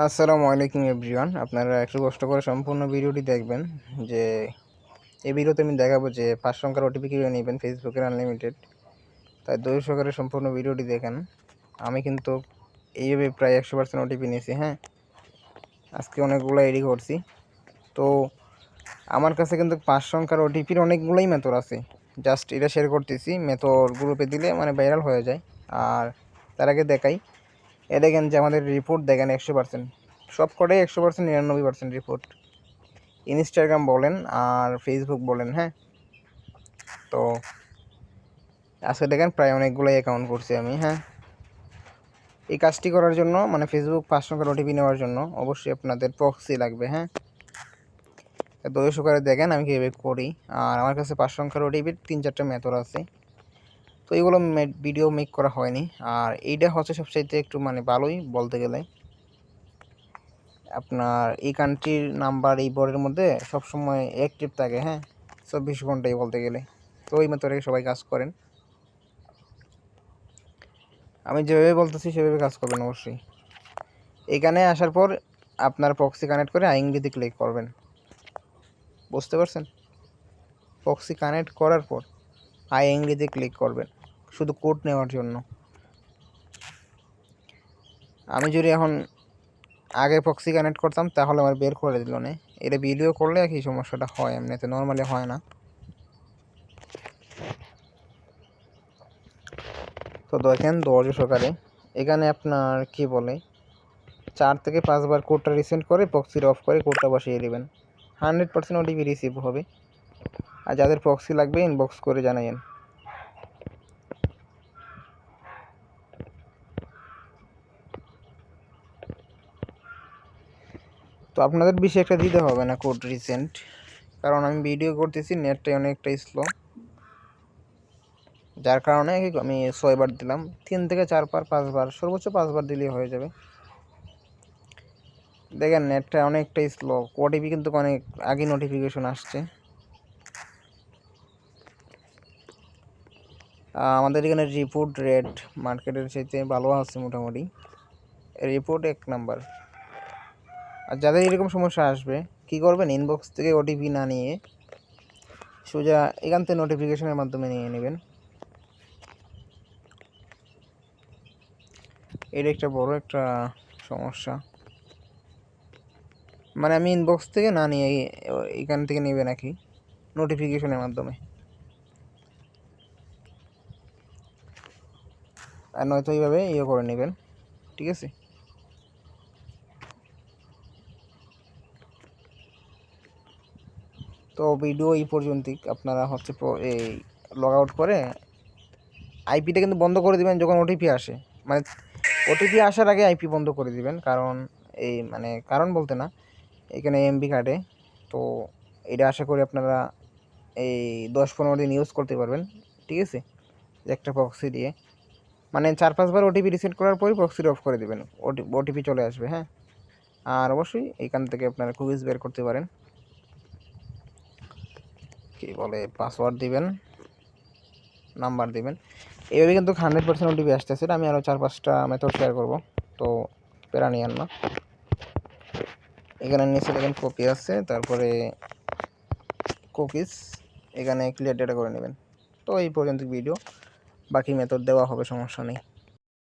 আসসালামু আলাইকুম এভরিওয়ান। আপনারা একটু কষ্ট করে সম্পূর্ণ ভিডিওটি দেখবেন। যে এই ভিডিওতে আমি দেখাবো যে 5 সংখ্যার ওটিপি কীভাবে নেবেন ফেসবুকের আনলিমিটেড। তাই ধৈর্য সহকারে সম্পূর্ণ ভিডিওটি দেখেন। আমি কিন্তু এইভাবে প্রায় 100% ওটিপি নিয়েছি। হ্যাঁ, আজকে অনেকগুলো এডি করছি। তো আমার কাছে কিন্তু 5 সংখ্যার ওটিপির অনেকগুলোই মেথড আছে। জাস্ট এটা শেয়ার করতেছি, মেথড গ্রুপে দিলে মানে ভাইরাল হয়ে যায়। আর তার আগে দেখাই, দেখেন যে আমাদের রিপোর্ট দেখেন 100%, সব কটাই 100%, 99% রিপোর্ট। ইনস্টাগ্রাম বলেন আর ফেসবুক বলেন। হ্যাঁ, তো আজকে দেখেন প্রায় অনেকগুলোই অ্যাকাউন্ট করছি আমি। হ্যাঁ, এই কাজটি করার জন্য মানে ফেসবুক 5 সংখ্যার ওটিপি নেওয়ার জন্য অবশ্যই আপনাদের প্রক্সি লাগবে। হ্যাঁ, ধৈর্য সহকারে দেখেন আমি কীভাবে করি। আর আমার কাছে 5 সংখ্যার ওটিপির 3-4টা মেথড আছে। তো এইগুলো ভিডিও মেক করা হয়নি। আর এইটা হচ্ছে সবচাইতে একটু মানে ভালোই বলতে গেলে। আপনার এই কান্ট্রির নাম্বার এই বোর্ডের মধ্যে সবসময় অ্যাক্টিভ থাকে। হ্যাঁ, 24 ঘন্টাই বলতে গেলে। তো ওই মেথডে সবাই কাজ করেন। আমি যেভাবে বলতেছি সেভাবে কাজ করবেন অবশ্যই। এখানে আসার পর আপনার প্রক্সি কানেক্ট করে আইএনডিতে ক্লিক করবেন। বুঝতে পারছেন? প্রক্সি কানেক্ট করার পর আইএনডিতে ক্লিক করবেন শুধু কোড নেওয়ার জন্য। আমি যদি এখন আগে প্রক্সি কানেক্ট করতাম তাহলে আমার বের করে দিল না। এটা ভিডিও করলে কি সমস্যাটা হয়, এমনিতে নর্মালি হয় না। তো দেখেন ধৈর্য সহকারে এখানে আপনার কি বলে 4 থেকে 5 বার কোডটা রিসেন্ড করে প্রক্সিটা অফ করে কোডটা বসিয়ে দেবেন। 100% ওটিপি রিসিভ হবে। আর যাদের প্রক্সি লাগবে ইনবক্স করে জানাবেন। তো আপনাদের বেশি একটা দিতে হবে না কোড রিসেন্ট, কারণ আমি ভিডিও করতেছি, নেটটাই অনেকটাই স্লো, যার কারণে আমি 6 বার দিলাম। 3 থেকে 4 বার, 5 বার, সর্বোচ্চ 5 বার দিলেই হয়ে যাবে। দেখেন নেটটা অনেকটাই স্লো, ওটিপি কিন্তু অনেক আগে নোটিফিকেশন আসছে। আমাদের এখানে রিপোর্ট রেট মার্কেটের চাইতে ভালো আছে মোটামুটি, রিপোর্ট 1 নাম্বার। আর যাদের এরকম সমস্যা আসবে কি করবেন, ইনবক্স থেকে ওটিপি না নিয়ে সোজা এখান থেকে নোটিফিকেশনের মাধ্যমে নিয়ে নেবেন। এটা একটা বড় একটা সমস্যা, মানে আমি ইনবক্স থেকে না নিয়ে এখান থেকে নেবে নাকি নোটিফিকেশনের মাধ্যমে, আর নয়তো এইভাবে করে নেবেন। ঠিক আছে, তো ভিডিও এই পর্যন্তই। আপনারা হচ্ছে এই লগ আউট করে আইপিটা কিন্তু বন্ধ করে দিবেন যখন ওটিপি আসে, মানে ওটিপি আসার আগে আইপি বন্ধ করে দিবেন। কারণ এই মানে কারণ বলতে না, এখানে এমবি কাটে। তো এটা আশা করি আপনারা এই 10-15 দিন ইউজ করতে পারবেন। ঠিক আছে, একটা প্রক্সি দিয়ে মানে 4-5 বার ওটিপি রিসেট করার পরই প্রক্সিটা অফ করে দেবেন, ওটিপি চলে আসবে। হ্যাঁ, আর অবশ্যই এখান থেকে আপনারা কুইজ বের করতে পারেন। কি বলে পাসওয়ার্ড দিবেন, নাম্বার দিবেন, এইভাবে কিন্তু 100% ওটিপি আসতেছে। আমি আরও 4-5টা মেথড শেয়ার করবো, তো প্যারা নিয়েন না। এখানে নিচে দেখেন কপি আছে, তারপরে কুকিজ, এখানে ক্লিয়ার ডেটা করে নেবেন। তো এই পর্যন্ত ভিডিও, বাকি মেথড দেওয়া হবে, সমস্যা নেই।